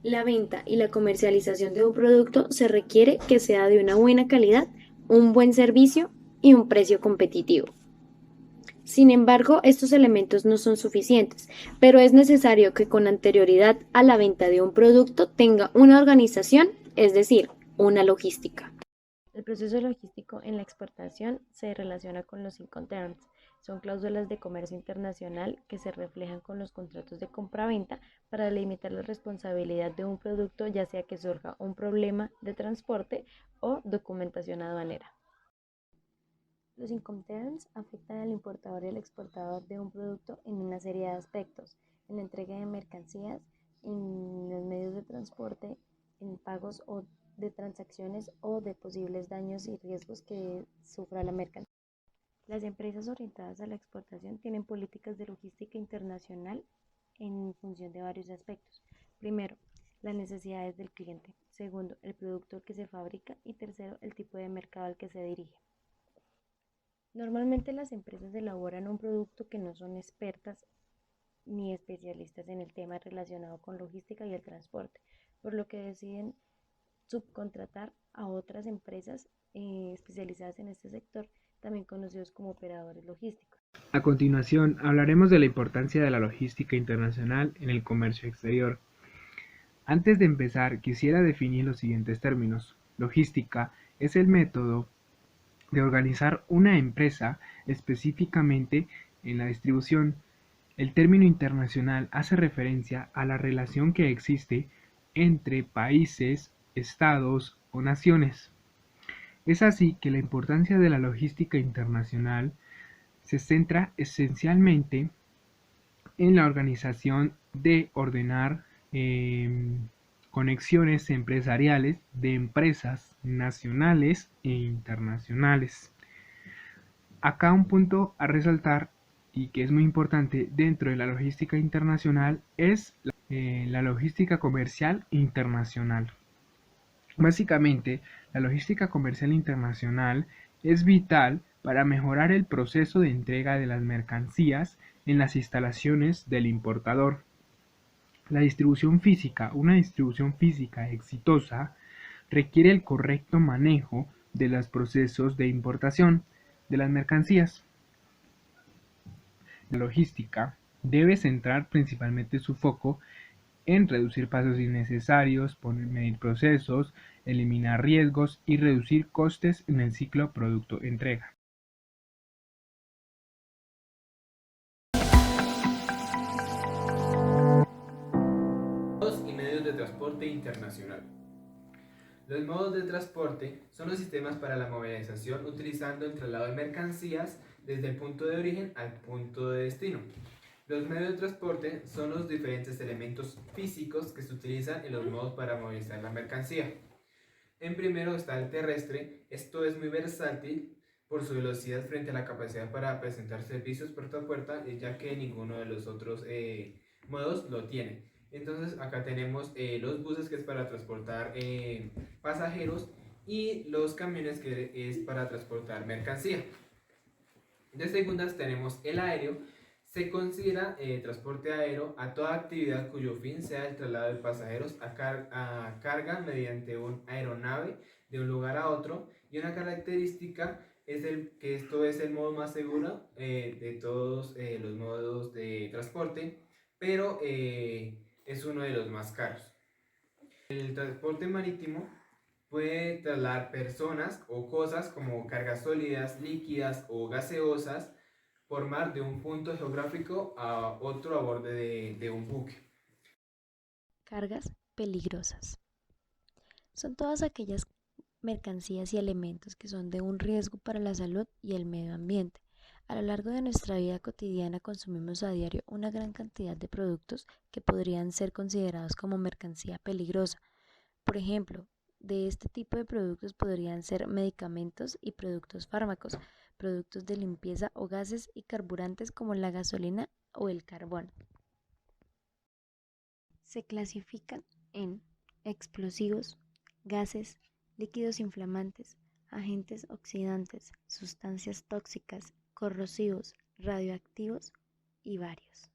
La venta y la comercialización de un producto se requiere que sea de una buena calidad, un buen servicio y un precio competitivo. Sin embargo, estos elementos no son suficientes, pero es necesario que con anterioridad a la venta de un producto tenga una organización, es decir, una logística. El proceso logístico en la exportación se relaciona con los Incoterms. Son cláusulas de comercio internacional que se reflejan con los contratos de compra-venta para limitar la responsabilidad de un producto, ya sea que surja un problema de transporte o documentación aduanera. Los Incoterms afectan al importador y al exportador de un producto en una serie de aspectos: en la entrega de mercancías, en los medios de transporte, en pagos o de transacciones o de posibles daños y riesgos que sufra la mercancía. Las empresas orientadas a la exportación tienen políticas de logística internacional en función de varios aspectos. Primero, las necesidades del cliente. Segundo, el producto que se fabrica. Y tercero, el tipo de mercado al que se dirige. Normalmente las empresas elaboran un producto que no son expertas ni especialistas en el tema relacionado con logística y el transporte, por lo que deciden subcontratar a otras empresas especializadas en este sector, también conocidos como operadores logísticos. A continuación, hablaremos de la importancia de la logística internacional en el comercio exterior. Antes de empezar, quisiera definir los siguientes términos. Logística es el método de organizar una empresa específicamente en la distribución. El término internacional hace referencia a la relación que existe entre países, estados o naciones. Es así que la importancia de la logística internacional se centra esencialmente en la organización de ordenar conexiones empresariales de empresas nacionales e internacionales. Acá un punto a resaltar y que es muy importante dentro de la logística internacional es la logística comercial internacional. Básicamente, la logística comercial internacional es vital para mejorar el proceso de entrega de las mercancías en las instalaciones del importador. La distribución física, una distribución física exitosa, requiere el correcto manejo de los procesos de importación de las mercancías. La logística debe centrar principalmente su foco en reducir pasos innecesarios, medir procesos, eliminar riesgos y reducir costes en el ciclo producto-entrega. Y medios de transporte internacional. Los modos de transporte son los sistemas para la movilización utilizando el traslado de mercancías desde el punto de origen al punto de destino. Los medios de transporte son los diferentes elementos físicos que se utilizan en los modos para movilizar la mercancía. En primero está el terrestre. Esto es muy versátil por su velocidad frente a la capacidad para presentar servicios puerta a puerta, ya que ninguno de los otros modos lo tiene. Entonces acá tenemos los buses, que es para transportar pasajeros, y los camiones, que es para transportar mercancía. De segundas tenemos el aéreo. Se considera transporte aéreo a toda actividad cuyo fin sea el traslado de pasajeros a carga mediante una aeronave de un lugar a otro, y una característica es que esto es el modo más seguro de todos los modos de transporte, pero es uno de los más caros. El transporte marítimo puede trasladar personas o cosas como cargas sólidas, líquidas o gaseosas por mar de un punto geográfico a otro a bordo de un buque. Cargas peligrosas. Son todas aquellas mercancías y elementos que son de un riesgo para la salud y el medio ambiente. A lo largo de nuestra vida cotidiana consumimos a diario una gran cantidad de productos que podrían ser considerados como mercancía peligrosa. Por ejemplo, de este tipo de productos podrían ser medicamentos y productos fármacos, productos de limpieza o gases y carburantes como la gasolina o el carbón. Se clasifican en explosivos, gases, líquidos inflamantes, agentes oxidantes, sustancias tóxicas, corrosivos, radioactivos y varios.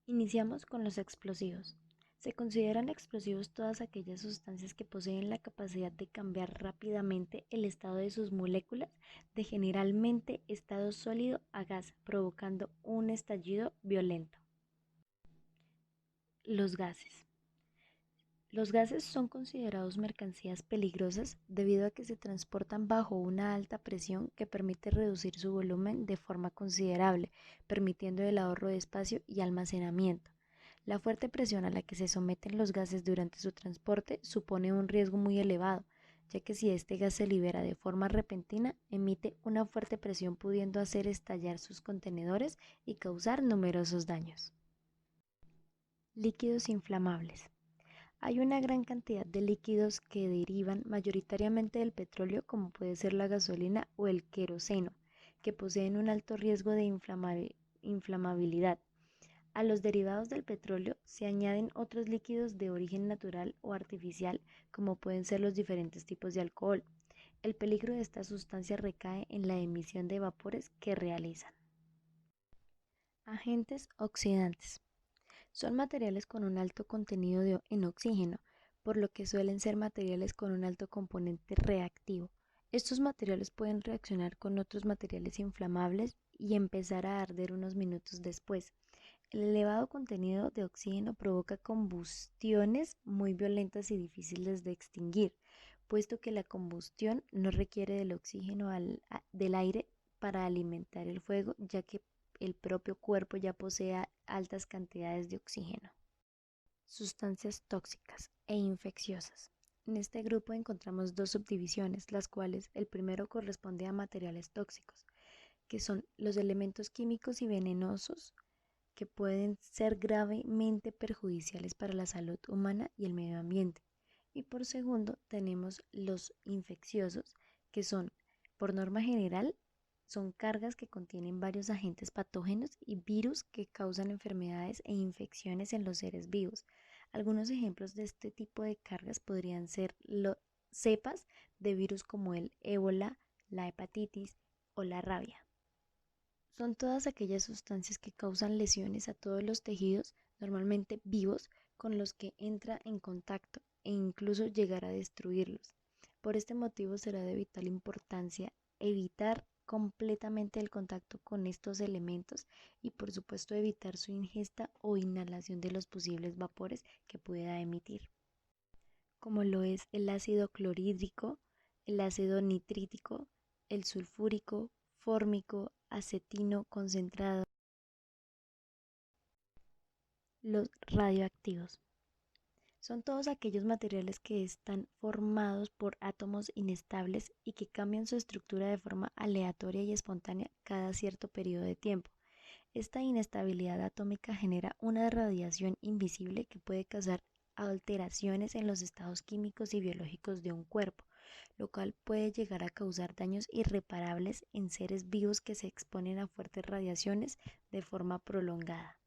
Iniciamos con los explosivos. Se consideran explosivos todas aquellas sustancias que poseen la capacidad de cambiar rápidamente el estado de sus moléculas de generalmente estado sólido a gas, provocando un estallido violento. Los gases. Los gases son considerados mercancías peligrosas debido a que se transportan bajo una alta presión que permite reducir su volumen de forma considerable, permitiendo el ahorro de espacio y almacenamiento. La fuerte presión a la que se someten los gases durante su transporte supone un riesgo muy elevado, ya que si este gas se libera de forma repentina, emite una fuerte presión pudiendo hacer estallar sus contenedores y causar numerosos daños. Líquidos inflamables. Hay una gran cantidad de líquidos que derivan mayoritariamente del petróleo, como puede ser la gasolina o el queroseno, que poseen un alto riesgo de inflamabilidad. A los derivados del petróleo se añaden otros líquidos de origen natural o artificial, como pueden ser los diferentes tipos de alcohol. El peligro de esta sustancia recae en la emisión de vapores que realizan. Agentes oxidantes. Son materiales con un alto contenido en oxígeno, por lo que suelen ser materiales con un alto componente reactivo. Estos materiales pueden reaccionar con otros materiales inflamables y empezar a arder unos minutos después. El elevado contenido de oxígeno provoca combustiones muy violentas y difíciles de extinguir, puesto que la combustión no requiere del oxígeno del aire para alimentar el fuego, ya que el propio cuerpo ya posee altas cantidades de oxígeno. Sustancias tóxicas e infecciosas. En este grupo encontramos dos subdivisiones, las cuales el primero corresponde a materiales tóxicos, que son los elementos químicos y venenosos que pueden ser gravemente perjudiciales para la salud humana y el medio ambiente. Y por segundo tenemos los infecciosos, que son, por norma general, son cargas que contienen varios agentes patógenos y virus que causan enfermedades e infecciones en los seres vivos. Algunos ejemplos de este tipo de cargas podrían ser cepas de virus como el ébola, la hepatitis o la rabia. Son todas aquellas sustancias que causan lesiones a todos los tejidos, normalmente vivos, con los que entra en contacto e incluso llegar a destruirlos. Por este motivo será de vital importancia evitar completamente el contacto con estos elementos y por supuesto evitar su ingesta o inhalación de los posibles vapores que pueda emitir, como lo es el ácido clorhídrico, el ácido nitrítico, el sulfúrico, fórmico, acetino concentrado. Los radioactivos son todos aquellos materiales que están formados por átomos inestables y que cambian su estructura de forma aleatoria y espontánea cada cierto periodo de tiempo. Esta inestabilidad atómica genera una radiación invisible que puede causar alteraciones en los estados químicos y biológicos de un cuerpo, lo cual puede llegar a causar daños irreparables en seres vivos que se exponen a fuertes radiaciones de forma prolongada.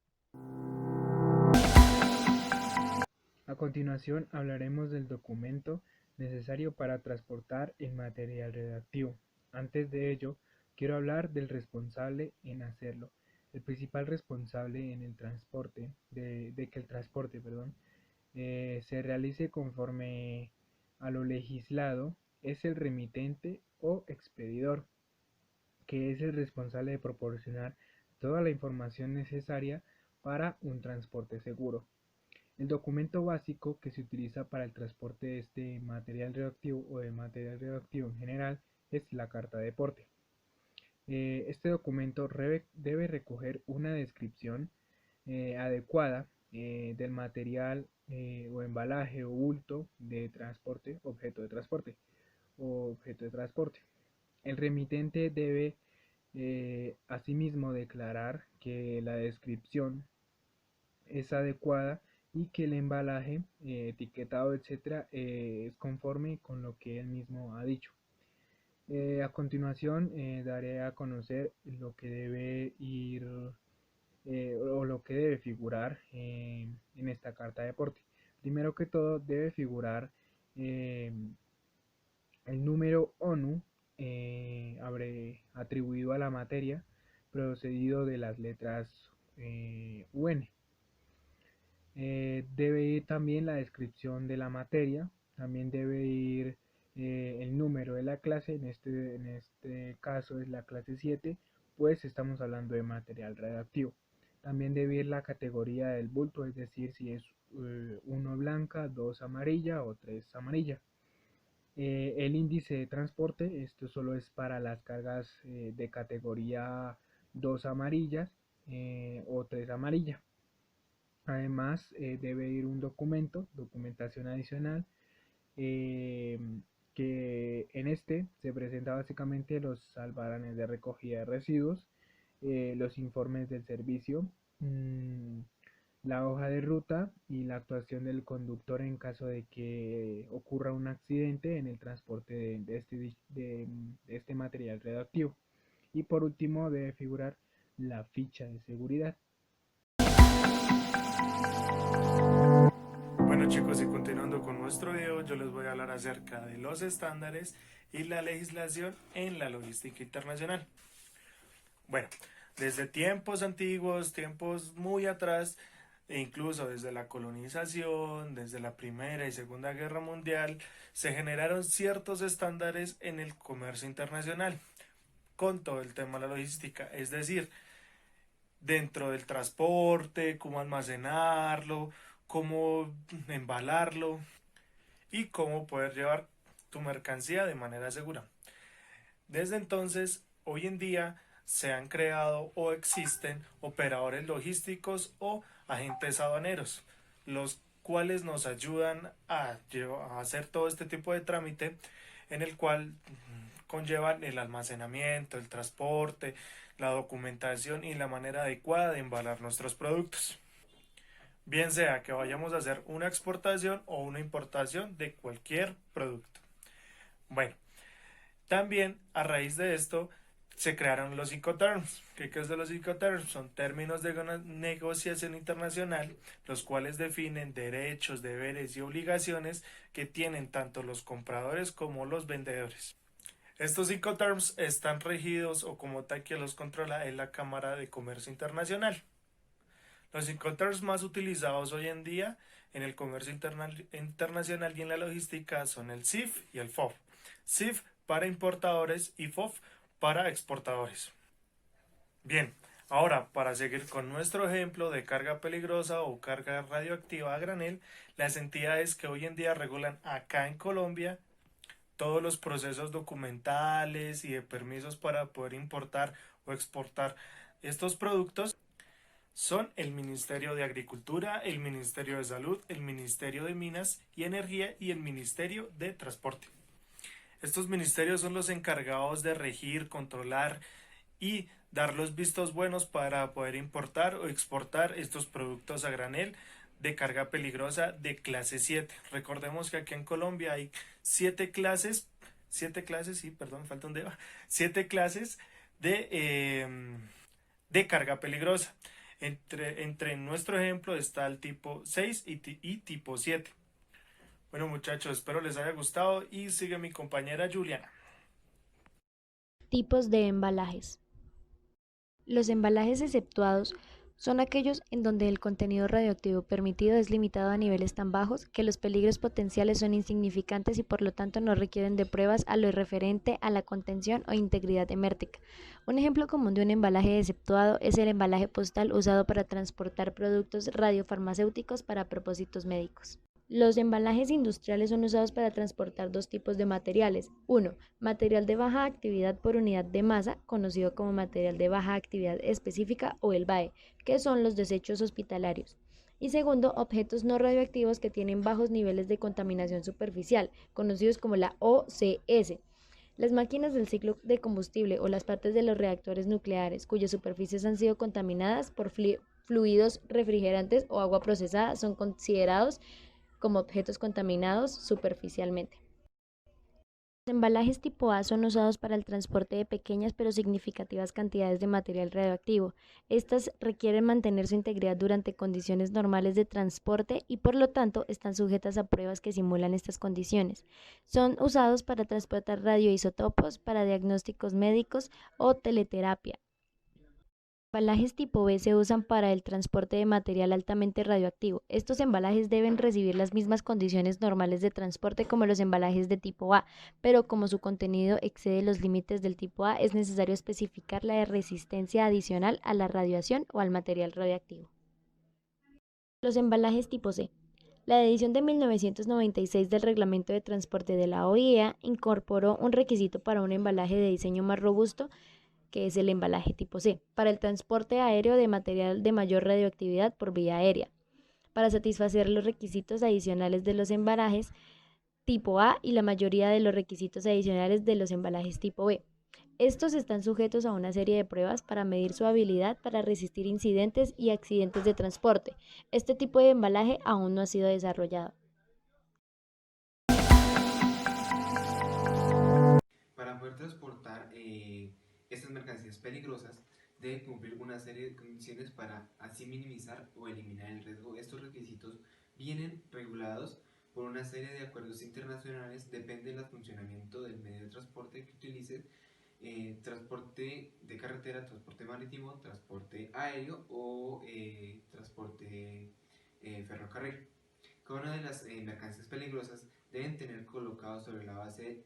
A continuación hablaremos del documento necesario para transportar el material radioactivo. Antes de ello, quiero hablar del responsable en hacerlo. El principal responsable en el transporte, de que el transporte, se realice conforme a lo legislado es el remitente o expedidor, que es el responsable de proporcionar toda la información necesaria para un transporte seguro. El documento básico que se utiliza para el transporte de este material radioactivo o de material radioactivo en general es la carta de porte. Este documento debe recoger una descripción adecuada del material o embalaje o bulto de transporte, objeto de transporte o objeto de transporte. El remitente debe asimismo declarar que la descripción es adecuada y que el embalaje, etiquetado, etcétera, es conforme con lo que él mismo ha dicho. A continuación daré a conocer lo que debe ir o lo que debe figurar en esta carta de porte. Primero que todo debe figurar el número ONU atribuido a la materia, procedido de las letras UN. Debe ir también la descripción de la materia, también debe ir el número de la clase, en este caso es la clase 7, pues estamos hablando de material radioactivo. También debe ir la categoría del bulto, es decir, si es 1 blanca, 2 amarilla o 3 amarilla. El índice de transporte, esto solo es para las cargas de categoría 2 amarillas o 3 amarillas. Además, debe ir un documentación adicional, eh, que en este se presenta básicamente los albaranes de recogida de residuos, los informes del servicio, la hoja de ruta y la actuación del conductor en caso de que ocurra un accidente en el transporte de este material radioactivo. Y por último debe figurar la ficha de seguridad. Bueno chicos, y continuando con nuestro video, yo les voy a hablar acerca de los estándares y la legislación en la logística internacional. Bueno, desde tiempos antiguos, tiempos muy atrás, e incluso desde la colonización, desde la Primera y Segunda Guerra Mundial, se generaron ciertos estándares en el comercio internacional con todo el tema de la logística, es decir, dentro del transporte, cómo almacenarlo, cómo embalarlo y cómo poder llevar tu mercancía de manera segura. Desde entonces, hoy en día se han creado o existen operadores logísticos o agentes aduaneros, los cuales nos ayudan a hacer todo este tipo de trámite en el cual conllevan el almacenamiento, el transporte, la documentación y la manera adecuada de embalar nuestros productos. Bien sea que vayamos a hacer una exportación o una importación de cualquier producto. Bueno, también a raíz de esto se crearon los Incoterms. ¿Qué es de los Incoterms? Son términos de negociación internacional, los cuales definen derechos, deberes y obligaciones que tienen tanto los compradores como los vendedores. Estos Incoterms están regidos o como tal que los controla es la Cámara de Comercio Internacional. Los Incoterms más utilizados hoy en día en el comercio internacional y en la logística son el CIF y el FOB. CIF para importadores y FOB para exportadores. Bien, ahora para seguir con nuestro ejemplo de carga peligrosa o carga radioactiva a granel, las entidades que hoy en día regulan acá en Colombia todos los procesos documentales y de permisos para poder importar o exportar estos productos son el Ministerio de Agricultura, el Ministerio de Salud, el Ministerio de Minas y Energía y el Ministerio de Transporte. Estos ministerios son los encargados de regir, controlar y dar los vistos buenos para poder importar o exportar estos productos a granel de carga peligrosa de clase 7. Recordemos que aquí en Colombia hay 7 clases de carga peligrosa. Entre nuestro ejemplo está el tipo 6 y tipo 7. Bueno muchachos, espero les haya gustado y sigue mi compañera Juliana. Tipos de embalajes. Los embalajes exceptuados son aquellos en donde el contenido radioactivo permitido es limitado a niveles tan bajos que los peligros potenciales son insignificantes y por lo tanto no requieren de pruebas a lo referente a la contención o integridad hermética. Un ejemplo común de un embalaje exceptuado es el embalaje postal usado para transportar productos radiofarmacéuticos para propósitos médicos. Los embalajes industriales son usados para transportar dos tipos de materiales. 1. Material de baja actividad por unidad de masa, conocido como material de baja actividad específica o el BAE, que son los desechos hospitalarios. Y segundo, objetos no radioactivos que tienen bajos niveles de contaminación superficial, conocidos como la OCS. Las máquinas del ciclo de combustible o las partes de los reactores nucleares cuyas superficies han sido contaminadas por fluidos refrigerantes o agua procesada son considerados como objetos contaminados superficialmente. Los embalajes tipo A son usados para el transporte de pequeñas pero significativas cantidades de material radioactivo. Estas requieren mantener su integridad durante condiciones normales de transporte y por lo tanto están sujetas a pruebas que simulan estas condiciones. Son usados para transportar radioisótopos, para diagnósticos médicos o teleterapia. embalajes tipo B se usan para el transporte de material altamente radioactivo. Estos embalajes deben recibir las mismas condiciones normales de transporte como los embalajes de tipo A, pero como su contenido excede los límites del tipo A, es necesario especificar la resistencia adicional a la radiación o al material radioactivo. Los embalajes tipo C. La edición de 1996 del Reglamento de Transporte de la OIEA incorporó un requisito para un embalaje de diseño más robusto, que es el embalaje tipo C, para el transporte aéreo de material de mayor radioactividad por vía aérea, para satisfacer los requisitos adicionales de los embalajes tipo A y la mayoría de los requisitos adicionales de los embalajes tipo B. Estos están sujetos a una serie de pruebas para medir su habilidad para resistir incidentes y accidentes de transporte. Este tipo de embalaje aún no ha sido desarrollado. Para poder transportar estas mercancías peligrosas, debe cumplir una serie de condiciones para así minimizar o eliminar el riesgo. Estos requisitos vienen regulados por una serie de acuerdos internacionales, depende del funcionamiento del medio de transporte que utilice, transporte de carretera, transporte marítimo, transporte aéreo o transporte ferrocarril. Cada una de las mercancías peligrosas deben tener colocado sobre la base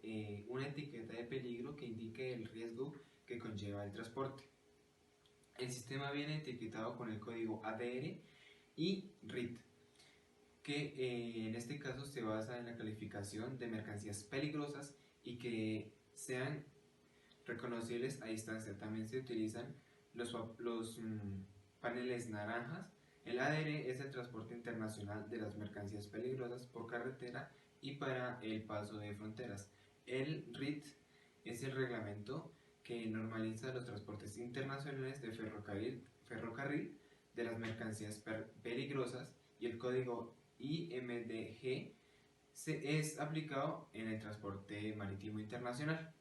una etiqueta de peligro que indique el riesgo que conlleva el transporte. El sistema viene etiquetado con el código ADR y RIT, que en este caso se basa en la calificación de mercancías peligrosas y que sean reconocibles a distancia. También se utilizan los paneles naranjas. El ADR es el transporte internacional de las mercancías peligrosas por carretera y para el paso de fronteras. El RIT es el reglamento que normaliza los transportes internacionales de ferrocarril de las mercancías peligrosas, y el código IMDG es aplicado en el transporte marítimo internacional.